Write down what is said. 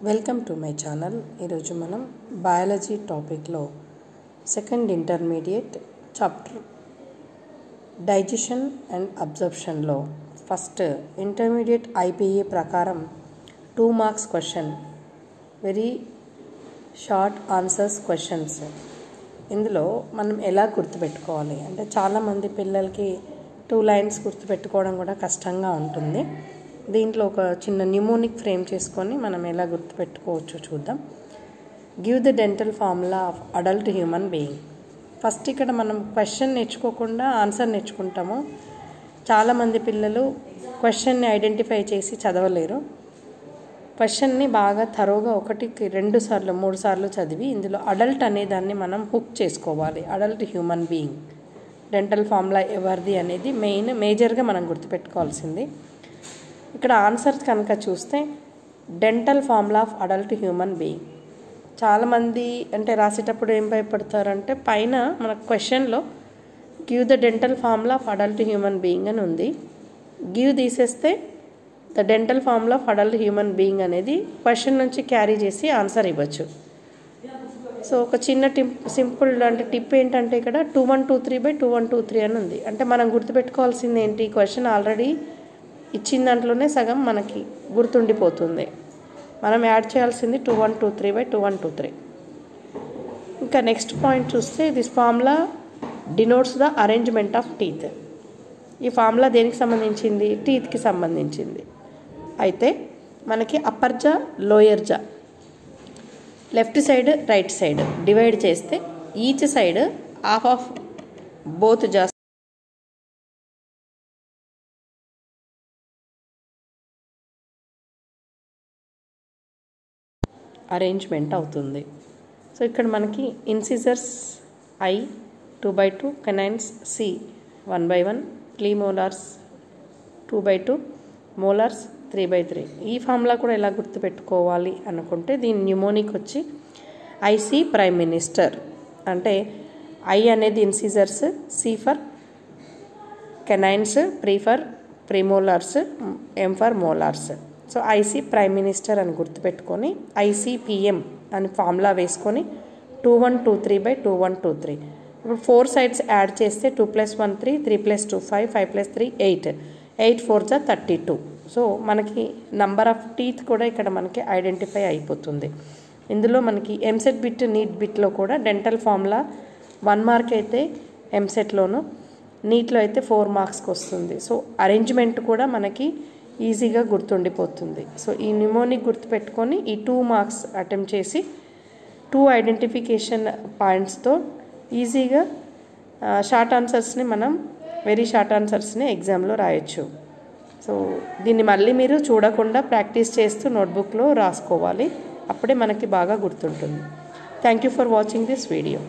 Welcome to my channel. ఈరోజు మనం biology టాపిక్లో second intermediate chapter digestion and అబ్జర్ప్షన్లో ఫస్ట్ ఇంటర్మీడియట్ ఐపీఏ ప్రకారం 2 marks question, very short answers questions. ఇందులో మనం ఎలా గుర్తుపెట్టుకోవాలి అంటే చాలామంది పిల్లలకి 2 లైన్స్ గుర్తుపెట్టుకోవడం కూడా కష్టంగా ఉంటుంది. దీంట్లో ఒక చిన్న న్యూమోనిక్ ఫ్రేమ్ చేసుకొని మనం ఎలా గుర్తుపెట్టుకోవచ్చో చూద్దాం. Give the dental formula of adult human being. First ఇక్కడ మనం క్వశ్చన్ నేర్చుకోకుండా ఆన్సర్ నేర్చుకుంటాము. చాలామంది పిల్లలు క్వశ్చన్ని ఐడెంటిఫై చేసి చదవలేరు. క్వశ్చన్ని బాగా థరోగా 1కి 2 సార్లు 3 సార్లు చదివి ఇందులో అడల్ట్ అనేదాన్ని మనం హుక్ చేసుకోవాలి. Adult human being dental formula ఎవరిది అనేది మేజర్గా మనం గుర్తుపెట్టుకోవాల్సింది. ఇక్కడ ఆన్సర్ కనుక చూస్తే dental formula of adult human being. చాలామంది అంటే రాసేటప్పుడు ఏం భయపడతారంటే పైన మన క్వశ్చన్లో give the dental formula of adult human being అని ఉంది. గివ్ తీసేస్తే the dental formula of adult human being అనేది క్వశ్చన్ నుంచి క్యారీ చేసి ఆన్సర్ ఇవ్వచ్చు. సో ఒక చిన్న సింపుల్ అంటే టిప్ ఏంటంటే ఇక్కడ 2123/2123 అని ఉంది. అంటే మనం గుర్తుపెట్టుకోవాల్సింది ఏంటి, క్వశ్చన్ ఆల్రెడీ ఇచ్చిన దాంట్లోనే సగం మనకి గుర్తుండిపోతుంది. మనం యాడ్ చేయాల్సింది 2123/2123. ఇంకా నెక్స్ట్ పాయింట్ చూస్తే this formula denotes the arrangement of teeth. ఈ ఫార్ములా దేనికి సంబంధించింది, టీత్కి సంబంధించింది. అయితే మనకి upper jaw lower jaw left side right side divide చేస్తే each side half of both jaws arrangement అవుతుంది. సో ఇక్కడ మనకి incisors I 2/2, canines C 1/1, premolars 2/2, molars 3/3. ఈ ఫార్ములా కూడా ఎలా గుర్తుపెట్టుకోవాలి అనుకుంటే దీని న్యూమోనిక్ వచ్చి ఐసి ప్రైమ్ మినిస్టర్. అంటే ఐ అనేది incisors, C for canines, premolars, M for molars. So IC prime minister అని గుర్తుపెట్టుకొని ఐసీపీఎం అని ఫార్ములా వేసుకొని 2123/2123. ఇప్పుడు 4 సైడ్స్ యాడ్ చేస్తే 2 + 1 3, 3 + 2 5, 5 + 3 8, 8 4 జా 32. సో మనకి నంబర్ ఆఫ్ టీత్ కూడా ఇక్కడ మనకి ఐడెంటిఫై అయిపోతుంది. ఇందులో మనకి ఎంసెట్ బిట్, నీట్ బిట్లో కూడా డెంటల్ ఫార్ములా 1 మార్క్ అయితే ఎంసెట్లోను, నీట్లో అయితే 4 మార్క్స్కి వస్తుంది. సో అరేంజ్మెంట్ కూడా మనకి ఈజీగా గుర్తుండిపోతుంది. సో ఈ న్యూమోనిక్ గుర్తుపెట్టుకొని ఈ 2 మార్క్స్ అటెంప్ట్ చేసి 2 ఐడెంటిఫికేషన్ పాయింట్స్తో ఈజీగా షార్ట్ ఆన్సర్స్ని మనం వెరీ షార్ట్ ఆన్సర్స్ని ఎగ్జామ్లో రాయొచ్చు. సో దీన్ని మళ్ళీ మీరు చూడకుండా ప్రాక్టీస్ చేస్తూ నోట్బుక్లో రాసుకోవాలి. అప్పుడే మనకి బాగా గుర్తుంటుంది. Thank you for watching this video.